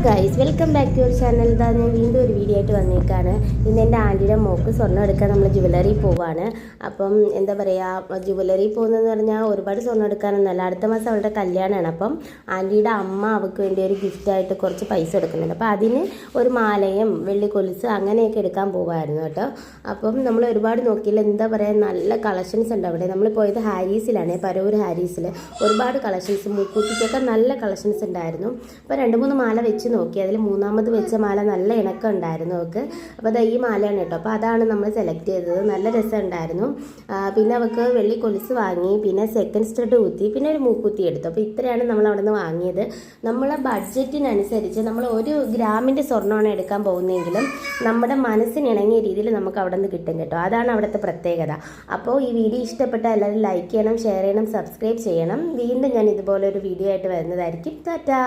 Guys welcome back to your channel. ഇതാ ഞാൻ വീണ്ടും ഒരു വീഡിയോ ആയിട്ട് വന്നേക്കാണ്. ഇന്ന് എൻ്റെ ആൻറ്റിയുടെ മോൾക്ക് സ്വർണ്ണം എടുക്കാൻ നമ്മൾ ജുവലറി പോവാണ്. അപ്പം എന്താ പറയുക, ജുവലറി പോകുന്നതെന്ന് പറഞ്ഞാൽ ഒരുപാട് സ്വർണ്ണം എടുക്കാനൊന്നുമല്ല, അടുത്ത മാസം അവളുടെ കല്യാണമാണ്. അപ്പം ആൻറ്റിയുടെ അമ്മ അവൾക്ക് വേണ്ടി ഒരു ഗിഫ്റ്റായിട്ട് കുറച്ച് പൈസ എടുക്കുന്നുണ്ട്. അപ്പോൾ അതിന് ഒരു മാലയും വെള്ളി കൊലുസ് അങ്ങനെയൊക്കെ എടുക്കാൻ പോകുമായിരുന്നു കേട്ടോ. അപ്പം നമ്മൾ ഒരുപാട് നോക്കിയില്ല, എന്താ പറയുക, നല്ല കളക്ഷൻസ് ഉണ്ട് അവിടെ. നമ്മൾ പോയത് ഹാരീസിലാണ്, പരവൂർ ഹാരീസിൽ. ഒരുപാട് കളക്ഷൻസ്, മൂക്കുത്തിക്കൊക്കെ നല്ല കളക്ഷൻസ് ഉണ്ടായിരുന്നു. അപ്പോൾ 2-3 മാല വെച്ച് നോക്കി, അതിൽ മൂന്നാമത് വെച്ച മാല നല്ല ഇണക്കം ഉണ്ടായിരുന്നു അവൾക്ക്. അപ്പോൾ അത് ഈ മാലയാണ് കേട്ടോ. അപ്പോൾ അതാണ് നമ്മൾ സെലക്ട് ചെയ്തത്. നല്ല രസം ഉണ്ടായിരുന്നു. പിന്നെ അവൾക്ക് വെള്ളി കൊലുസ് വാങ്ങി, പിന്നെ സെക്കൻഡ് സ്റ്റഡ് കുത്തി, പിന്നെ ഒരു മൂക്കുത്തി എടുത്തു. അപ്പോൾ ഇത്രയാണ് നമ്മൾ അവിടെ നിന്ന് വാങ്ങിയത്. നമ്മളെ ബഡ്ജറ്റിനനുസരിച്ച് നമ്മൾ 1 ഗ്രാമിൻ്റെ സ്വർണ്ണമാണ് എടുക്കാൻ പോകുന്നതെങ്കിലും നമ്മുടെ മനസ്സിനിണങ്ങിയ രീതിയിൽ നമുക്ക് അവിടെ നിന്ന് കിട്ടും കേട്ടോ. അതാണ് അവിടുത്തെ പ്രത്യേകത. അപ്പോൾ ഈ വീഡിയോ ഇഷ്ടപ്പെട്ട എല്ലാവരും ലൈക്ക് ചെയ്യണം, ഷെയർ ചെയ്യണം, സബ്സ്ക്രൈബ് ചെയ്യണം. വീണ്ടും ഞാൻ ഇതുപോലെ ഒരു വീഡിയോ ആയിട്ട് വരുന്നതായിരിക്കും. ടാറ്റാ.